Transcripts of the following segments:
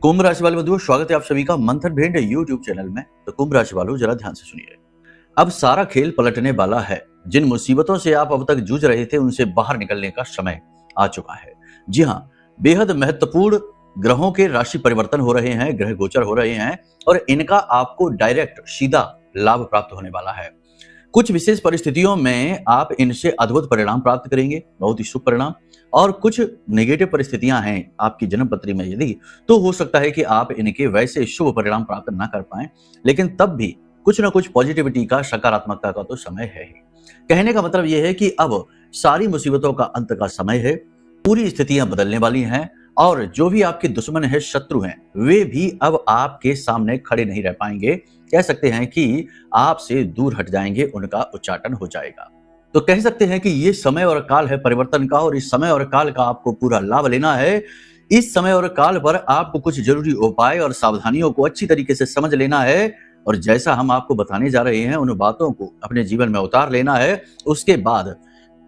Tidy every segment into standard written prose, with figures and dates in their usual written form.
कुंभ राशि वाले बंधुओं, स्वागत है आप सभी का मंथन भेंट यूट्यूब चैनल में। तो कुंभ राशि वालों, जरा ध्यान से सुनिए। अब सारा खेल पलटने वाला है। जिन मुसीबतों से आप अब तक जूझ रहे थे, उनसे बाहर निकलने का समय आ चुका है। जी हाँ, बेहद महत्वपूर्ण ग्रहों के राशि परिवर्तन हो रहे हैं, ग्रह गोचर हो रहे हैं और इनका आपको डायरेक्ट सीधा लाभ प्राप्त होने वाला है। कुछ विशेष परिस्थितियों में आप इनसे अद्भुत परिणाम प्राप्त करेंगे, बहुत ही शुभ परिणाम। और कुछ नेगेटिव परिस्थितियां हैं आपकी जन्म पत्री में यदि, तो हो सकता है कि आप इनके वैसे शुभ परिणाम प्राप्त ना कर पाएं, लेकिन तब भी कुछ ना कुछ पॉजिटिविटी का, सकारात्मकता का तो समय है ही। कहने का मतलब यह है कि अब सारी मुसीबतों का अंत का समय है, पूरी स्थितियां बदलने वाली हैं और जो भी आपके दुश्मन है, शत्रु हैं, वे भी अब आपके सामने खड़े नहीं रह पाएंगे। कह सकते हैं कि आपसे दूर हट जाएंगे, उनका उच्चाटन हो जाएगा। तो कह सकते हैं कि ये समय और काल है परिवर्तन का और इस समय और काल का आपको पूरा लाभ लेना है। इस समय और काल पर आपको कुछ जरूरी उपाय और सावधानियों को अच्छी तरीके से समझ लेना है और जैसा हम आपको बताने जा रहे हैं, उन बातों को अपने जीवन में उतार लेना है। उसके बाद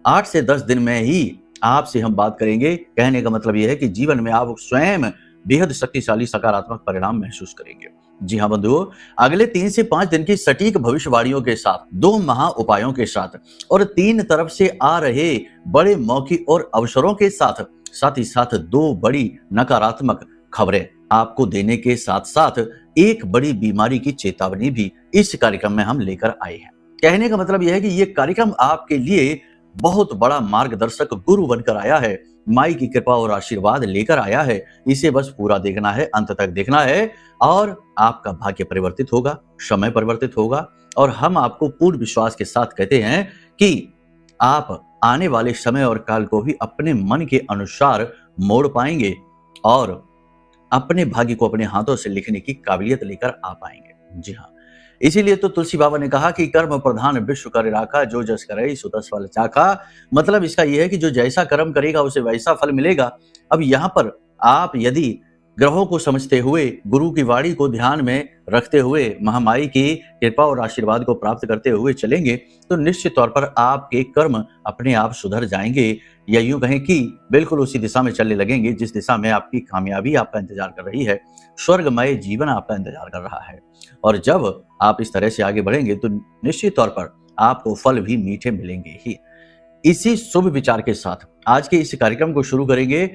8 से 10 दिन में ही आपसे हम बात करेंगे। कहने का मतलब यह है कि जीवन में आप स्वयं बेहद शक्तिशाली सकारात्मक परिणाम महसूस करेंगे। जी हाँ बंधुओं, अगले 3 से 5 दिन की सटीक भविष्यवाणियों के साथ, 2 महा उपायों के साथ और 3 तरफ से आ रहे बड़े मौके और अवसरों के साथ, साथ ही साथ 2 बड़ी नकारात्मक खबरें आपको देने के साथ साथ एक बड़ी बीमारी की चेतावनी भी इस कार्यक्रम में हम लेकर आए हैं। कहने का मतलब यह है कि यह कार्यक्रम आपके लिए बहुत बड़ा मार्गदर्शक गुरु बनकर आया है, माई की कृपा और आशीर्वाद लेकर आया है। इसे बस पूरा देखना है, अंत तक देखना है और आपका भाग्य परिवर्तित होगा, समय परिवर्तित होगा और हम आपको पूर्ण विश्वास के साथ कहते हैं कि आप आने वाले समय और काल को भी अपने मन के अनुसार मोड़ पाएंगे और अपने भाग्य को अपने हाथों से लिखने की काबिलियत लेकर आ पाएंगे। जी हाँ, इसीलिए तो तुलसी बाबा ने कहा कि कर्म प्रधान विश्व कर राखा, जो जस करे सो तस फल चाखा। मतलब इसका यह है कि जो जैसा कर्म करेगा उसे वैसा फल मिलेगा। अब यहाँ पर आप यदि ग्रहों को समझते हुए, गुरु की वाणी को ध्यान में रखते हुए, महामाई की कृपा और आशीर्वाद को प्राप्त करते हुए चलेंगे तो निश्चित तौर पर आपके कर्म अपने आप सुधर जाएंगे, या यूं कहें कि बिल्कुल उसी दिशा में चलने लगेंगे जिस दिशा में आपकी कामयाबी आपका इंतजार कर रही है, स्वर्गमय जीवन आपका इंतजार कर रहा है। और जब आप इस तरह से आगे बढ़ेंगे तो निश्चित तौर पर आपको फल भी मीठे मिलेंगे ही। इसी शुभ विचार के साथ आज के इस कार्यक्रम को शुरू करेंगे।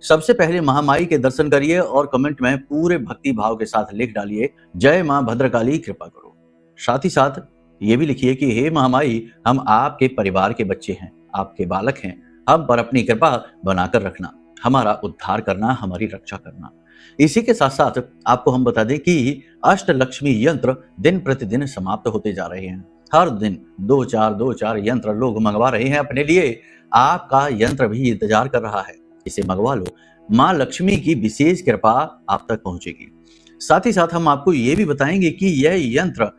सबसे पहले महामाई के दर्शन करिए और कमेंट में पूरे भक्ति भाव के साथ लिख डालिए, जय मां भद्रकाली कृपा करो। साथ ही साथ ये भी लिखिए कि हे महामाई, हम आपके परिवार के बच्चे हैं, आपके बालक हैं, हम पर अपनी कृपा बनाकर रखना, हमारा उद्धार करना, हमारी रक्षा करना। इसी के साथ साथ आपको हम बता दें कि अष्टलक्ष्मी यंत्र दिन प्रतिदिन समाप्त होते जा रहे हैं। हर दिन 2-4 यंत्र लोग मंगवा रहे हैं अपने लिए। आपका यंत्र भी इंतजार कर रहा है, इसे मंगवा लो। मां लक्ष्मी की विशेष कृपा आप तक पहुंचेगी। साथ ही साथ हम आपको ये भी बताएंगे कि यह यंत्र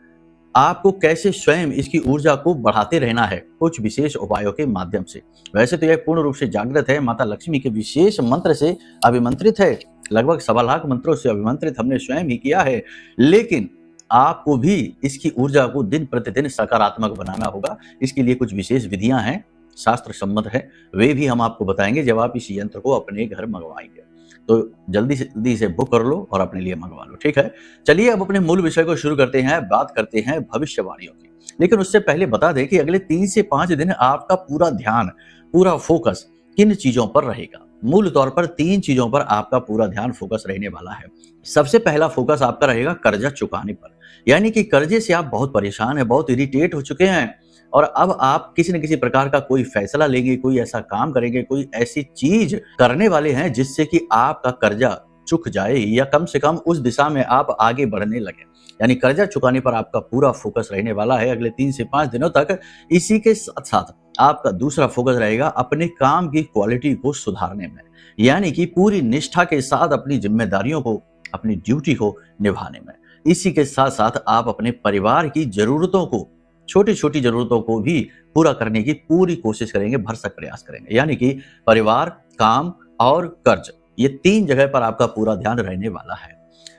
आपको कैसे स्वयं इसकी ऊर्जा को बढ़ाते रहना है, कुछ विशेष उपायों के माध्यम से। वैसे तो यह पूर्ण रूप से जागृत है, माता लक्ष्मी के विशेष मंत्र से अभिमंत्रित है। लगभग 1.25 लाख मंत्रों से अभिमंत्रित हमने स्वयं ही किया है, लेकिन आपको भी इसकी ऊर्जा को दिन प्रतिदिन सकारात्मक बनाना होगा। इसके लिए कुछ विशेष विधियां हैं, शास्त्र सम्मत है, वे भी हम आपको बताएंगे जब आप इस यंत्र को अपने घर मंगवाएंगे। तो जल्दी से जल्दी इसे बुक कर लो और अपने लिए मंगवा लो, ठीक है। चलिए अब अपने मूल विषय को शुरू करते हैं, बात करते हैं भविष्यवाणियों की। लेकिन उससे पहले बता दें कि अगले 3 से 5 दिन आपका पूरा ध्यान, पूरा फोकस किन चीजों पर रहेगा। मूल तौर पर 3 चीजों पर आपका पूरा ध्यान फोकस रहने वाला है। सबसे पहला फोकस आपका रहेगा कर्जा चुकाने पर, यानी कि कर्जे से आप बहुत परेशान हैं, बहुत इरिटेट हो चुके हैं और अब आप किसी न किसी प्रकार का कोई फैसला लेंगे, कोई ऐसा काम करेंगे, कोई ऐसी चीज करने वाले हैं जिससे कि आपका कर्जा चुक जाए या कम से कम उस दिशा में आप आगे बढ़ने लगे। यानी कर्जा चुकाने पर आपका पूरा फोकस रहने वाला है अगले 3 से 5 दिनों तक। इसी के साथ साथ आपका दूसरा फोकस रहेगा अपने काम की क्वालिटी को सुधारने में, यानी कि पूरी निष्ठा के साथ अपनी जिम्मेदारियों को, अपनी ड्यूटी को निभाने में। इसी के साथ साथ आप अपने परिवार की जरूरतों को, छोटी छोटी जरूरतों को भी पूरा करने की पूरी कोशिश करेंगे, भरसक प्रयास करेंगे। यानी कि परिवार, काम और कर्ज, ये 3 जगह पर आपका पूरा ध्यान रहने वाला है।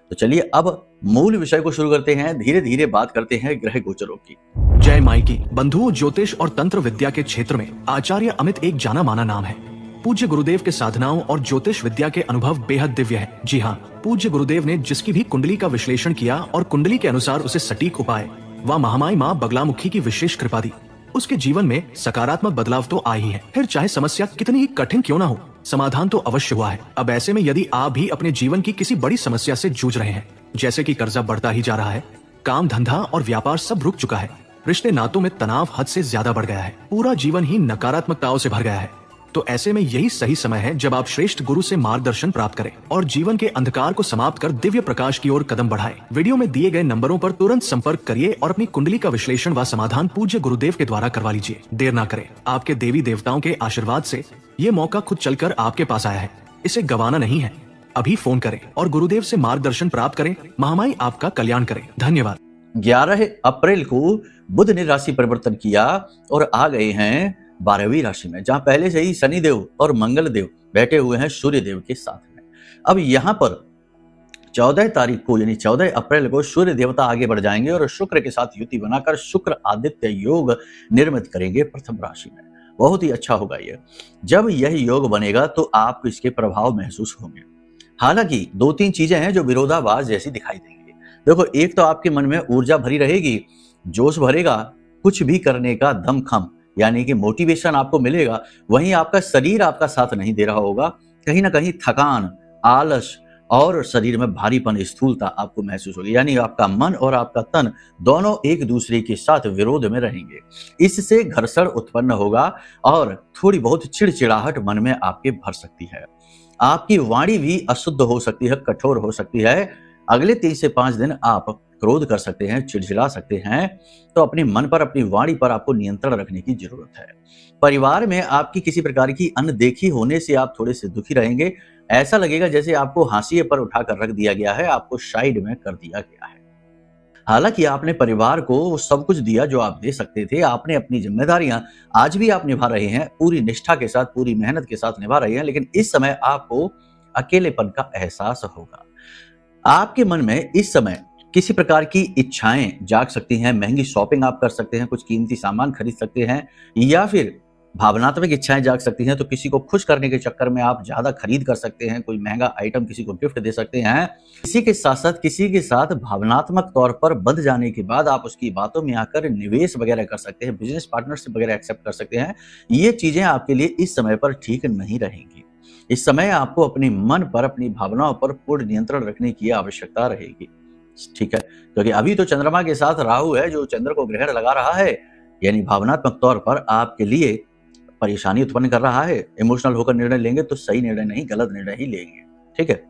तो चलिए अब मूल विषय को शुरू करते हैं, धीरे धीरे बात करते हैं ग्रह गोचरों की। जय माई की। बंधुओं, ज्योतिष और तंत्र विद्या के क्षेत्र में आचार्य अमित एक जाना माना नाम है। पूज्य गुरुदेव के साधनाओं और ज्योतिष विद्या के अनुभव बेहद दिव्य है। जी हाँ, पूज्य गुरुदेव ने जिसकी भी कुंडली का विश्लेषण किया और कुंडली के अनुसार उसे सटीक उपाय व महामाई माँ बगलामुखी की विशेष कृपा दी, उसके जीवन में सकारात्मक बदलाव तो आ ही है। फिर चाहे समस्या कितनी ही कठिन क्यों ना हो, समाधान तो अवश्य हुआ है। अब ऐसे में यदि आप भी अपने जीवन की किसी बड़ी समस्या से जूझ रहे हैं, जैसे कि कर्जा बढ़ता ही जा रहा है, काम धंधा और व्यापार सब रुक चुका है, रिश्ते नातों में तनाव हद से ज्यादा बढ़ गया है, पूरा जीवन ही नकारात्मकताओं से भर गया है, तो ऐसे में यही सही समय है जब आप श्रेष्ठ गुरु से मार्गदर्शन प्राप्त करें और जीवन के अंधकार को समाप्त कर दिव्य प्रकाश की ओर कदम बढ़ाएं। वीडियो में दिए गए नंबरों पर तुरंत संपर्क करिए और अपनी कुंडली का विश्लेषण व समाधान पूज्य गुरुदेव के द्वारा करवा लीजिए। देर ना करें, आपके देवी देवताओं के आशीर्वाद से ये मौका खुद चलकर आपके पास आया है, इसे गंवाना नहीं है। अभी फोन करें और गुरुदेव से मार्गदर्शन प्राप्त करें। महामाई आपका कल्याण करे। धन्यवाद। 11 अप्रैल को बुध ने राशि परिवर्तन किया और आ गए हैं 12वीं राशि में, जहां पहले से ही शनिदेव और मंगल देव बैठे हुए हैं सूर्य देव के साथ में। अब यहां पर 14 तारीख को यानी 14 अप्रैल को सूर्य देवता आगे बढ़ जाएंगे और शुक्र के साथ युति बनाकर शुक्र आदित्य योग निर्मित करेंगे प्रथम राशि में। बहुत ही अच्छा होगा ये। जब यह योग बनेगा तो आपको इसके प्रभाव महसूस होंगे। हालांकि 2-3 चीजें हैं जो विरोधाभास जैसी दिखाई देंगी। देखो, एक तो आपके मन में ऊर्जा भरी रहेगी, जोश भरेगा, कुछ भी करने का दमखम यानी कि मोटिवेशन आपको मिलेगा। वहीं आपका शरीर आपका साथ नहीं दे रहा होगा, कहीं ना कहीं थकान, आलस और शरीर में भारीपन, स्थूलता आपको महसूस होगी। यानी आपका मन और आपका तन दोनों एक दूसरे के साथ विरोध में रहेंगे। इससे घर्षण उत्पन्न होगा और थोड़ी बहुत चिड़चिड़ाहट मन में आपके भर सकती है। आपकी वाणी भी अशुद्ध हो सकती है, कठोर हो सकती है। अगले 3 से 5 दिन आप क्रोध कर सकते हैं, चिड़चिड़ा सकते हैं। तो अपने मन पर, अपनी वाणी पर आपको नियंत्रण रखने की जरूरत है। परिवार में आपकी किसी प्रकार की अनदेखी होने से आप थोड़े से दुखी रहेंगे। ऐसा लगेगा जैसे आपको हाशिए पर उठाकर रख दिया गया है, आपको साइड में कर दिया गया है। हालांकि आपने परिवार को वो सब कुछ दिया जो आप दे सकते थे। आपने अपनी जिम्मेदारियां आज भी आप निभा रहे हैं, पूरी निष्ठा के साथ, पूरी मेहनत के साथ निभा रहे हैं। लेकिन इस समय आपको अकेलेपन का एहसास होगा। आपके मन में इस समय किसी प्रकार की इच्छाएं जाग सकती हैं। महंगी शॉपिंग आप कर सकते हैं, कुछ कीमती सामान खरीद सकते हैं, या फिर भावनात्मक इच्छाएं जाग सकती हैं। तो किसी को खुश करने के चक्कर में आप ज्यादा खरीद कर सकते हैं, कोई महंगा आइटम किसी को गिफ्ट दे सकते हैं। किसी के साथ भावनात्मक तौर पर बंध जाने के बाद आप उसकी बातों में आकर निवेश वगैरह कर सकते हैं, बिजनेस पार्टनरशिप वगैरह एक्सेप्ट कर सकते हैं। ये चीजें आपके लिए इस समय पर ठीक नहीं रहेंगी। इस समय आपको अपने मन पर, अपनी भावनाओं पर पूर्ण नियंत्रण रखने की आवश्यकता रहेगी। ठीक है, क्योंकि अभी तो चंद्रमा के साथ राहु है जो चंद्र को ग्रहण लगा रहा है, यानी भावनात्मक तौर पर आपके लिए परेशानी उत्पन्न कर रहा है। इमोशनल होकर निर्णय लेंगे तो सही निर्णय नहीं, गलत निर्णय ही लेंगे। ठीक है,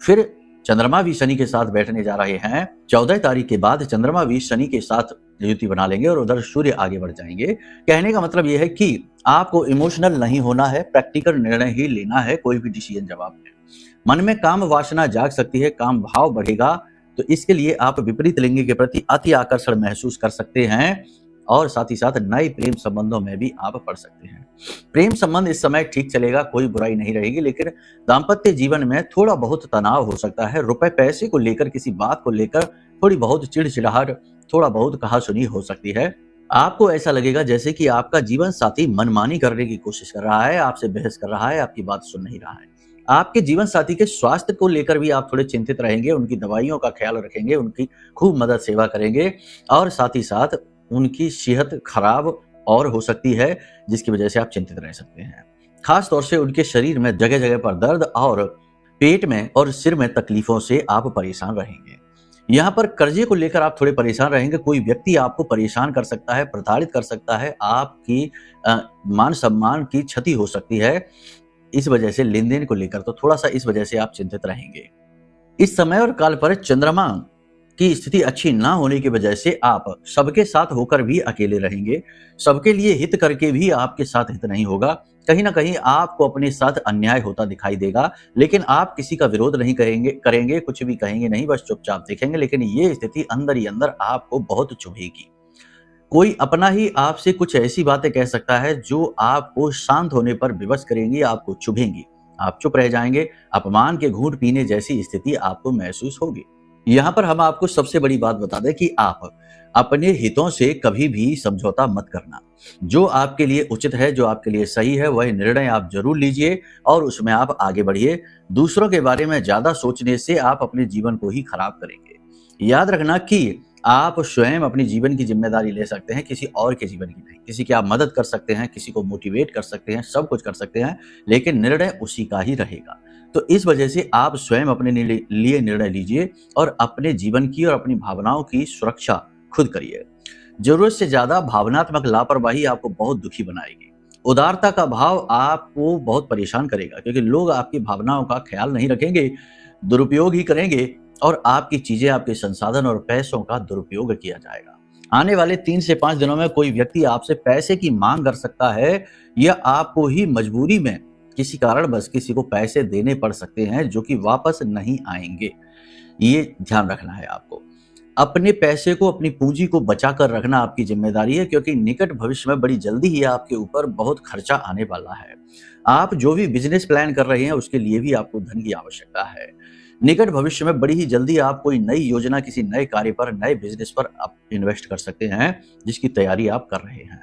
फिर चंद्रमा भी शनि के साथ बैठने जा रहे हैं। 14 तारीख के बाद चंद्रमा भी शनि के साथ युति बना लेंगे और उधर सूर्य आगे बढ़ जाएंगे। कहने का मतलब यह है कि आपको इमोशनल नहीं होना है, प्रैक्टिकल निर्णय ही लेना है कोई भी डिसीजन। जब आप मन में काम वासना जाग सकती है, काम भाव बढ़ेगा, तो इसके लिए आप विपरीत लिंग के प्रति अति आकर्षण महसूस कर सकते हैं और साथ ही साथ नए प्रेम संबंधों में भी आप पड़ सकते हैं। प्रेम संबंध इस समय ठीक चलेगा, कोई बुराई नहीं रहेगी, लेकिन दाम्पत्य जीवन में थोड़ा बहुत तनाव हो सकता है। रुपए पैसे को लेकर, किसी बात को लेकर थोड़ी बहुत चिड़चिड़ाहट, थोड़ा बहुत कहासुनी हो सकती है। आपको ऐसा लगेगा जैसे कि आपका जीवन साथी मनमानी करने की कोशिश कर रहा है, आपसे बहस कर रहा है, आपकी बात सुन नहीं रहा है। आपके जीवन साथी के स्वास्थ्य को लेकर भी आप थोड़े चिंतित रहेंगे, उनकी दवाइयों का ख्याल रखेंगे, उनकी खूब मदद सेवा करेंगे और साथ ही साथ उनकी सेहत खराब और हो सकती है, जिसकी वजह से आप चिंतित रह सकते हैं। खास तौर से उनके शरीर में जगह जगह पर दर्द और पेट में और सिर में तकलीफों से आप परेशान रहेंगे। यहाँ पर कर्जे को लेकर आप थोड़े परेशान रहेंगे। कोई व्यक्ति आपको परेशान कर सकता है, प्रताड़ित कर सकता है, आपकी मान सम्मान की क्षति हो सकती है। इस वजह से लेन देन को लेकर तो थोड़ा सा इस वजह से आप चिंतित रहेंगे। इस समय और काल पर चंद्रमा की स्थिति अच्छी ना होने की वजह से आप सबके साथ होकर भी अकेले रहेंगे, सबके लिए हित करके भी आपके साथ हित नहीं होगा। कहीं ना कहीं आपको अपने साथ अन्याय होता दिखाई देगा, लेकिन आप किसी का विरोध नहीं करेंगे, कुछ भी कहेंगे नहीं, बस चुपचाप देखेंगे। लेकिन ये स्थिति अंदर ही अंदर आपको बहुत चुभेगी। कोई अपना ही आपसे कुछ ऐसी बातें कह सकता है जो आपको शांत होने पर विवश करेंगी, आपको चुभेंगी। आप चुप रह जाएंगे, अपमान के घूंट पीने जैसी स्थिति आपको महसूस होगी। यहाँ पर हम आपको सबसे बड़ी बात बता दें कि आप अपने हितों से कभी भी समझौता मत करना। जो आपके लिए उचित है, जो आपके लिए सही है, वही निर्णय आप ज़रूर लीजिए और उसमें आप आगे बढ़िए। दूसरों के बारे में ज़्यादा सोचने से आप अपने जीवन को ही खराब करेंगे। याद रखना कि आप स्वयं अपने जीवन की ज़िम्मेदारी ले सकते हैं, किसी और के जीवन की नहीं। किसी की आप मदद कर सकते हैं, किसी को मोटिवेट कर सकते हैं, सब कुछ कर सकते हैं, लेकिन निर्णय उसी का ही रहेगा। तो इस वजह से आप स्वयं अपने लिए निर्णय लीजिए और अपने जीवन की और अपनी भावनाओं की सुरक्षा खुद करिए। ज़रूरत से ज़्यादा भावनात्मक लापरवाही आपको बहुत दुखी बनाएगी। उदारता का भाव आपको बहुत परेशान करेगा क्योंकि लोग आपकी भावनाओं का ख्याल नहीं रखेंगे, दुरुपयोग ही करेंगे और आपकी चीज़ें, आपके संसाधन और पैसों का दुरुपयोग किया जाएगा। आने वाले 3 से 5 दिनों में कोई व्यक्ति आपसे पैसे की माँग कर सकता है या आपको ही मजबूरी में किसी कारणवश किसी को पैसे देने पड़ सकते हैं जो कि वापस नहीं आएँगे। ये ध्यान रखना है आपको। अपने पैसे को, अपनी पूंजी को बचा कर रखना आपकी ज़िम्मेदारी है क्योंकि निकट भविष्य में बड़ी जल्दी ही आपके ऊपर बहुत खर्चा आने वाला है। आप जो भी बिज़नेस प्लान कर रहे हैं उसके लिए भी आपको धन की आवश्यकता है। निकट भविष्य में बड़ी ही जल्दी आप कोई नई योजना, किसी नए कार्य पर, नए बिज़नेस पर आप इन्वेस्ट कर सकते हैं जिसकी तैयारी आप कर रहे हैं।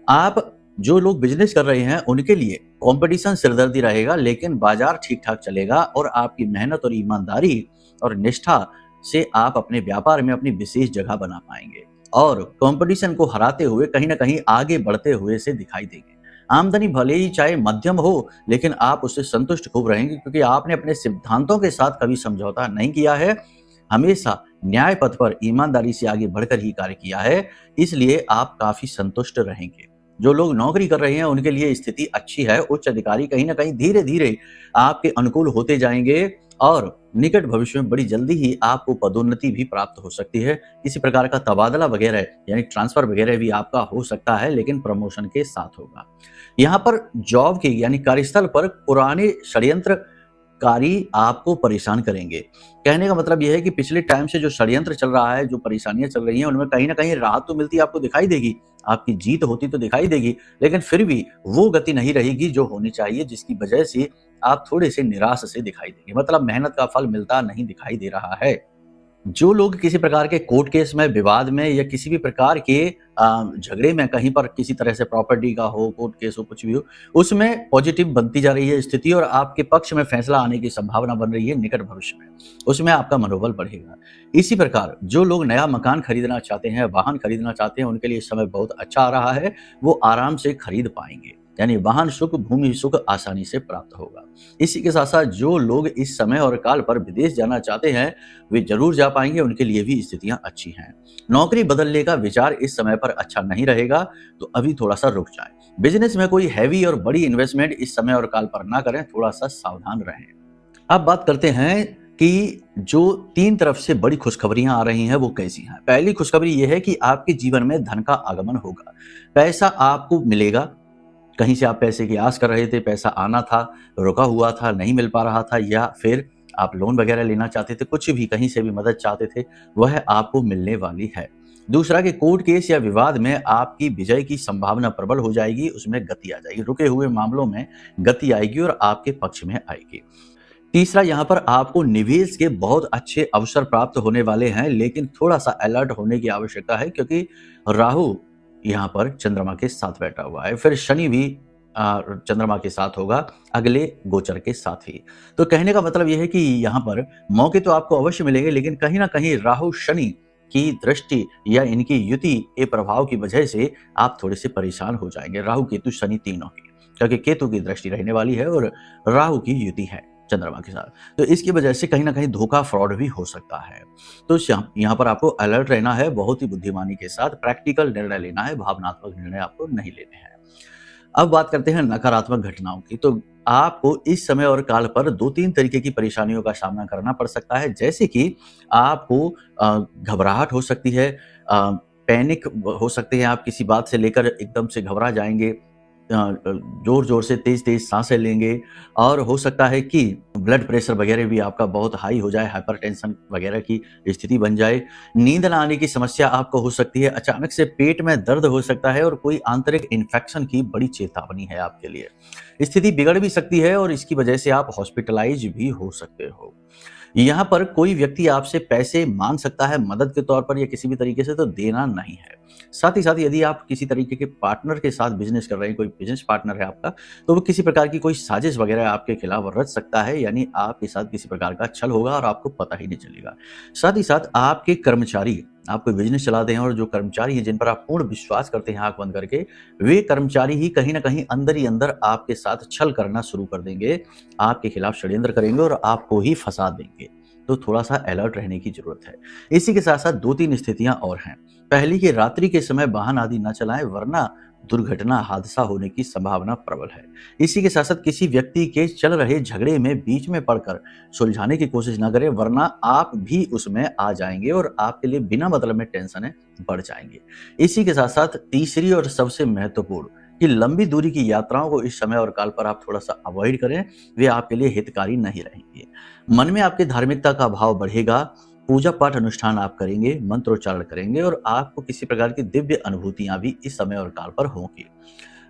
आप जो लोग बिज़नेस कर रहे हैं उनके लिए कॉम्पिटिशन सिरदर्दी रहेगा लेकिन बाज़ार ठीक-ठाक चलेगा और आपकी मेहनत और ईमानदारी और निष्ठा से आप अपने व्यापार में अपनी विशेष जगह बना पाएंगे और कंपटीशन को हराते हुए कहीं ना कहीं आगे बढ़ते हुए से दिखाई देंगे। आमदनी भले ही चाहे मध्यम हो लेकिन आप उससे संतुष्ट खूब रहेंगे क्योंकि आपने अपने सिद्धांतों के साथ कभी समझौता नहीं किया है, हमेशा न्याय पथ पर ईमानदारी से आगे बढ़कर ही कार्य किया है, इसलिए आप काफी संतुष्ट रहेंगे। जो लोग नौकरी कर रहे हैं उनके लिए स्थिति अच्छी है। उच्च अधिकारी कहीं ना कहीं धीरे धीरे आपके अनुकूल होते जाएंगे और निकट भविष्य में बड़ी जल्दी ही आपको पदोन्नति भी प्राप्त हो सकती है। किसी प्रकार का तबादला वगैरह यानी ट्रांसफर वगैरह भी आपका हो सकता है लेकिन प्रमोशन के साथ होगा। यहाँ पर जॉब के यानी कार्यस्थल पर पुराने षड्यंत्रकारी आपको परेशान करेंगे। कहने का मतलब यह है कि पिछले टाइम से जो षड्यंत्र चल रहा है, जो परेशानियां चल रही हैं, उनमें कहीं ना कहीं राहत तो मिलती आपको दिखाई देगी, आपकी जीत होती तो दिखाई देगी, लेकिन फिर भी वो गति नहीं रहेगी जो होनी चाहिए, जिसकी वजह से आप थोड़े से निराश से दिखाई देंगे। मतलब मेहनत का फल मिलता नहीं दिखाई दे रहा है। जो लोग किसी प्रकार के कोर्ट केस में, विवाद में या किसी भी प्रकार के झगड़े में, कहीं पर किसी तरह से प्रॉपर्टी का हो, कोर्ट केस हो, कुछ भी हो, उसमें पॉजिटिव बनती जा रही है स्थिति और आपके पक्ष में फैसला आने की संभावना बन रही है निकट भविष्य में, उसमें आपका मनोबल बढ़ेगा। इसी प्रकार जो लोग नया मकान खरीदना चाहते हैं, वाहन खरीदना चाहते हैं, उनके लिए इस समय बहुत अच्छा आ रहा है, वो आराम से खरीद पाएंगे, यानी वाहन सुख, भूमि सुख आसानी से प्राप्त होगा। इसी के साथ साथ जो लोग इस समय और काल पर विदेश जाना चाहते हैं वे जरूर जा पाएंगे, उनके लिए भी स्थितियां अच्छी हैं। नौकरी बदलने का विचार इस समय पर अच्छा नहीं रहेगा तो अभी थोड़ा सा रुक जाएं। बिजनेस में कोई हैवी और बड़ी इन्वेस्टमेंट इस समय और काल पर ना करें, थोड़ा सा सावधान रहें। अब बात करते हैं कि जो 3 तरफ से बड़ी खुशखबरियां आ रही हैं वो कैसी हैं। पहली खुशखबरी यह है कि आपके जीवन में धन का आगमन होगा, पैसा आपको मिलेगा। कहीं से आप पैसे की आस कर रहे थे, पैसा आना था, रुका हुआ था, नहीं मिल पा रहा था, या फिर आप लोन वगैरह लेना चाहते थे, कुछ भी कहीं से भी मदद चाहते थे, वह आपको मिलने वाली है। दूसरा कि कोर्ट केस या विवाद में आपकी विजय की संभावना प्रबल हो जाएगी, उसमें गति आ जाएगी, रुके हुए मामलों में गति आएगी और आपके पक्ष में आएगी। तीसरा, यहाँ पर आपको निवेश के बहुत अच्छे अवसर प्राप्त होने वाले हैं, लेकिन थोड़ा सा अलर्ट होने की आवश्यकता है क्योंकि राहु यहाँ पर चंद्रमा के साथ बैठा हुआ है, फिर शनि भी चंद्रमा के साथ होगा अगले गोचर के साथ ही। तो कहने का मतलब यह है कि यहाँ पर मौके तो आपको अवश्य मिलेंगे, लेकिन कहीं ना कहीं राहु शनि की दृष्टि या इनकी युति के प्रभाव की वजह से आप थोड़े से परेशान हो जाएंगे। राहु केतु शनि तीनों की, क्योंकि केतु की दृष्टि रहने वाली है और राहु की युति है चंद्रमा के साथ, तो इसकी वजह से कहीं ना कहीं धोखा, फ्रॉड भी हो सकता है। तो यहाँ पर आपको अलर्ट रहना है, बहुत ही बुद्धिमानी के साथ प्रैक्टिकल निर्णय लेना है, भावनात्मक निर्णय आपको नहीं लेने हैं। अब बात करते हैं नकारात्मक घटनाओं की। तो आपको इस समय और काल पर 2-3 तरीके की परेशानियों का सामना करना पड़ सकता है, जैसे कि आपको घबराहट हो सकती है, पैनिक हो सकते हैं, आप किसी बात से लेकर एकदम से घबरा जाएंगे, जोर जोर से तेज तेज सांसें लेंगे, और हो सकता है कि ब्लड प्रेशर वगैरह भी आपका बहुत हाई हो जाए, हाइपरटेंशन वगैरह की स्थिति बन जाए। नींद ना आने की समस्या आपको हो सकती है, अचानक से पेट में दर्द हो सकता है और कोई आंतरिक इन्फेक्शन की बड़ी चेतावनी है आपके लिए। स्थिति बिगड़ भी सकती है और इसकी वजह से आप हॉस्पिटलाइज भी हो सकते हो। यहाँ पर कोई व्यक्ति आपसे पैसे मांग सकता है मदद के तौर पर या किसी भी तरीके से, तो देना नहीं है। साथ ही साथ यदि आप किसी तरीके के पार्टनर के साथ बिजनेस कर रहे हैं, कोई बिजनेस पार्टनर है आपका, तो वो किसी प्रकार की कोई साजिश वगैरह आपके खिलाफ रच सकता है, यानी आपके साथ किसी प्रकार का छल होगा और आपको पता ही नहीं चलेगा। साथ ही साथ आपके कर्मचारी, आप कोई बिजनेस चलाते हैं और जो कर्मचारी हैं जिन पर आप पूर्ण विश्वास करते हैं आंख बंद करके, वे कर्मचारी ही कहीं ना कहीं अंदर ही अंदर आपके साथ छल करना शुरू कर देंगे, आपके खिलाफ षड्यंत्र करेंगे और आपको ही फंसा देंगे। तो थोड़ा सा अलर्ट रहने की जरूरत है। इसी के साथ साथ 2-3 स्थितियां और हैं। पहली कि रात्रि के समय वाहन आदि न चलाएं, वरना दुर्घटना हादसा होने की संभावना प्रबल है। इसी के साथ साथ किसी व्यक्ति के चल रहे झगड़े में बीच में पड़कर सुलझाने की कोशिश न करें, वरना आप भी उसमें आ जाएंगे और आपके लिए बिना मतलब में टेंशन बढ़ जाएंगे। इसी के साथ साथ तीसरी और सबसे महत्वपूर्ण कि लंबी दूरी की यात्राओं को इस समय और काल पर आप थोड़ा सा अवॉइड करें, वे आपके लिए हितकारी नहीं रहेंगे। मन में आपके धार्मिकता का भाव बढ़ेगा, पूजा पाठ अनुष्ठान आप करेंगे, मंत्रोच्चारण करेंगे और आपको किसी प्रकार की दिव्य अनुभूतियां भी इस समय और काल पर होंगी।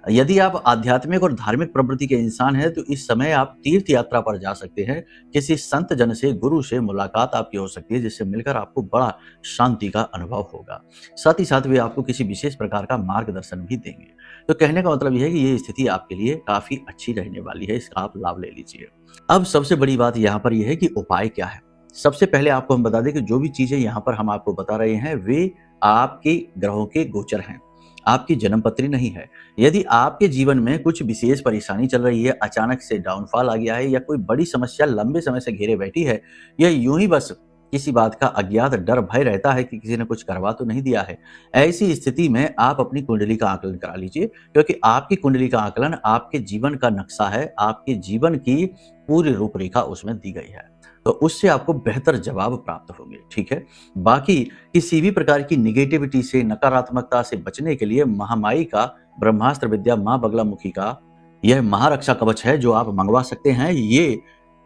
यदि आप आध्यात्मिक और धार्मिक प्रवृत्ति के इंसान हैं, तो इस समय आप तीर्थ यात्रा पर जा सकते हैं। किसी संत जन से, गुरु से मुलाकात आपकी हो सकती है, जिससे मिलकर आपको बड़ा शांति का अनुभव होगा। साथ ही साथ वे आपको किसी विशेष प्रकार का मार्गदर्शन भी देंगे। तो कहने का मतलब यह है कि ये स्थिति आपके लिए काफी अच्छी रहने वाली है, इसका आप लाभ ले लीजिए। अब सबसे बड़ी बात यहाँ पर यह है कि उपाय क्या है। सबसे पहले आपको हम बता दें कि जो भी चीजें यहाँ पर हम आपको बता रहे हैं, वे आपके ग्रहों के गोचर हैं, आपकी जन्मपत्री नहीं है। यदि आपके जीवन में कुछ विशेष परेशानी चल रही है, अचानक से डाउनफॉल आ गया है या कोई बड़ी समस्या लंबे समय से घेरे बैठी है, या यूं ही बस किसी बात का अज्ञात डर भय रहता है कि किसी ने कुछ करवा तो नहीं दिया है, ऐसी स्थिति में आप अपनी कुंडली का आकलन करा लीजिए, क्योंकि आपकी कुंडली का आकलन आपके जीवन का नक्शा है, आपके जीवन की पूरी रूपरेखा उसमें दी गई है, तो उससे आपको बेहतर जवाब प्राप्त होंगे। ठीक है, बाकी किसी भी प्रकार की निगेटिविटी से, नकारात्मकता से बचने के लिए महामाई का ब्रह्मास्त्र विद्या मां बगलामुखी का यह महारक्षा कवच है जो आप मंगवा सकते हैं। ये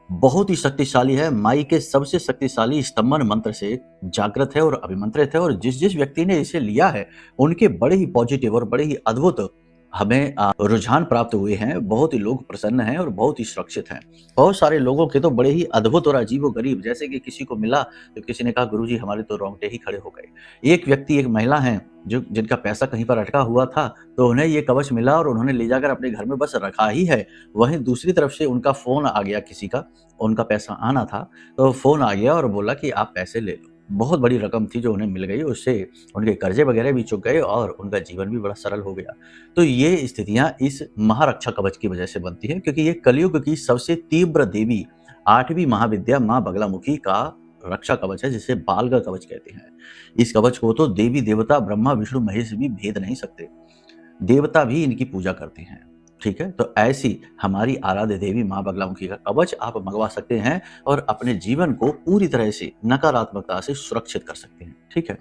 बहुत ही शक्तिशाली है, माई के सबसे शक्तिशाली स्तंभन मंत्र से जागृत है और अभिमंत्रित है, और जिस जिस व्यक्ति ने इसे लिया है उनके बड़े ही पॉजिटिव और बड़े ही अद्भुत हमें रुझान प्राप्त हुए हैं। बहुत ही लोग प्रसन्न हैं और बहुत ही सुरक्षित हैं। बहुत सारे लोगों के तो बड़े ही अद्भुत और अजीबोगरीब, जैसे कि किसी को मिला तो किसी ने कहा गुरुजी हमारे तो रोंगटे ही खड़े हो गए। एक व्यक्ति, एक महिला हैं जो जिनका पैसा कहीं पर अटका हुआ था, तो उन्हें ये कवच मिला और उन्होंने ले जाकर अपने घर में बस रखा ही है। वहीं दूसरी तरफ से उनका फोन आ गया, किसी का उनका पैसा आना था तो फोन आ गया और बोला कि आप पैसे ले लो। बहुत बड़ी रकम थी जो उन्हें मिल गई, उससे उनके कर्जे वगैरह भी चुक गए और उनका जीवन भी बड़ा सरल हो गया। तो ये स्थितियां इस महारक्षा कवच की वजह से बनती है, क्योंकि ये कलयुग की सबसे तीव्र देवी 8वीं महाविद्या मां बगलामुखी का रक्षा कवच है, जिसे बाल का कवच कहते हैं। इस कवच को तो देवी देवता ब्रह्मा विष्णु महेश भी भेद नहीं सकते, देवता भी इनकी पूजा करते हैं। ठीक है, तो ऐसी हमारी आराध्य देवी मां बगलामुखी का कवच आप मंगवा सकते हैं और अपने जीवन को पूरी तरह से नकारात्मकता से सुरक्षित कर सकते हैं। ठीक है,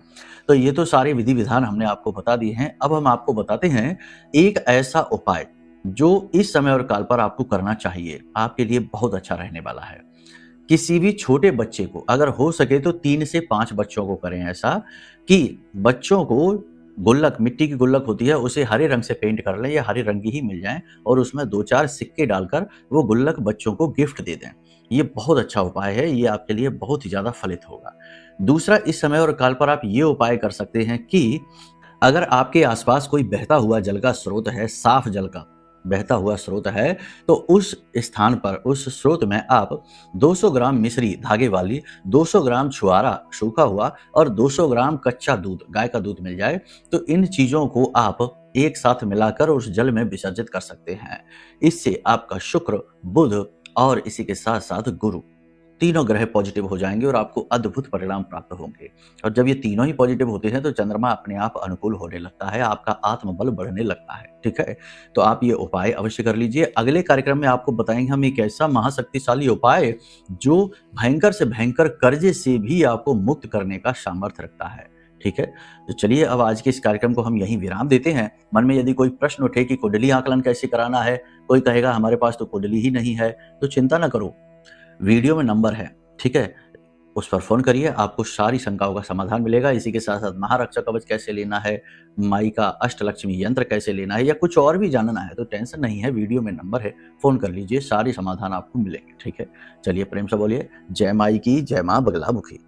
तो ये तो सारे विधि विधान हमने आपको बता दिए हैं। अब हम आपको बताते हैं एक ऐसा उपाय जो इस समय और काल पर आपको करना चाहिए, आपके लिए बहुत अच्छा रहने वाला है। किसी भी छोटे बच्चे को अगर हो सके तो 3 से 5 बच्चों को करें ऐसा कि बच्चों को गुल्लक, मिट्टी की गुल्लक होती है, उसे हरे रंग से पेंट कर लें या हरे रंग की ही मिल जाए और उसमें 2-4 सिक्के डालकर वो गुल्लक बच्चों को गिफ्ट दे दें। ये बहुत अच्छा उपाय है, ये आपके लिए बहुत ही ज्यादा फलित होगा। दूसरा, इस समय और काल पर आप ये उपाय कर सकते हैं कि अगर आपके आसपास कोई बहता हुआ जल का स्रोत है, साफ जल का बहता हुआ स्रोत है, तो उस स्थान पर, उस स्रोत में आप 200 ग्राम मिश्री धागे वाली, 200 ग्राम छुआरा सूखा हुआ और 200 ग्राम कच्चा दूध, गाय का दूध मिल जाए, तो इन चीजों को आप एक साथ मिलाकर उस जल में विसर्जित कर सकते हैं। इससे आपका शुक्र, बुध और इसी के साथ साथ गुरु, तीनों ग्रह पॉजिटिव हो जाएंगे और आपको अद्भुत परिणाम प्राप्त होंगे। और जब ये तीनों ही पॉजिटिव होते हैं तो चंद्रमा अपने आप अनुकूल होने लगता है, आपका आत्मबल बढ़ने लगता है। ठीक है, तो आप ये उपाय अवश्य कर लीजिए। अगले कार्यक्रम में आपको बताएंगे हम एक ऐसा महाशक्तिशाली उपाय जो भयंकर से भयंकर कर्जे से भी आपको मुक्त करने का सामर्थ्य रखता है। ठीक है, तो चलिए अब आज के इस कार्यक्रम को हम यहीं विराम देते हैं। मन में यदि कोई प्रश्न उठे कि कुंडली आकलन कैसे कराना है, कोई कहेगा हमारे पास तो कुंडली ही नहीं है, तो चिंता न करो, वीडियो में नंबर है। ठीक है, उस पर फोन करिए, आपको सारी शंकाओं का समाधान मिलेगा। इसी के साथ साथ महारक्षा कवच कैसे लेना है, माई का अष्टलक्ष्मी यंत्र कैसे लेना है या कुछ और भी जानना है तो टेंशन नहीं है, वीडियो में नंबर है, फोन कर लीजिए, सारी समाधान आपको मिलेंगे। ठीक है, चलिए प्रेम से बोलिए जय माई की, जय माँ बगलामुखी।